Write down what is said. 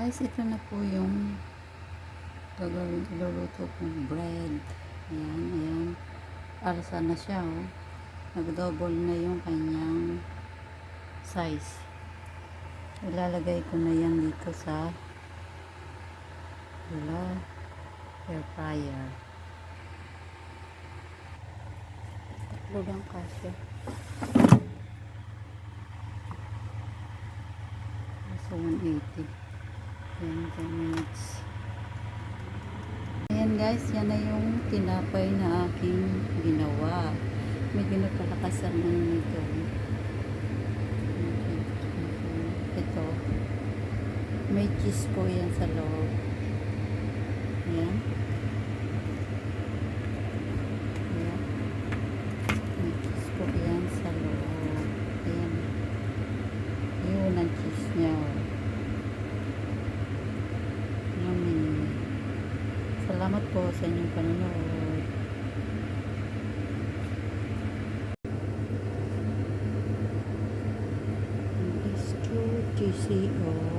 Guys, ito na po yung gagawin, iluluto kong bread. Ayan, ayan. Alsa na siya, oh. Nag-double na yung kanyang size. Ilalagay ko na yan dito sa air fryer. Tatlo lang kasi. So, 180. 10 minutes. Ayan guys, yan na yung tinapay na aking ginawa. Medyo napalakasan lang nito. Ito. May cheese ko yan sa loob. Ayan. Ayan. May cheese ko yan sa loob. Ayan. Yun ang cheese niya. Salamat po sa inyong panonood. It's true GCO.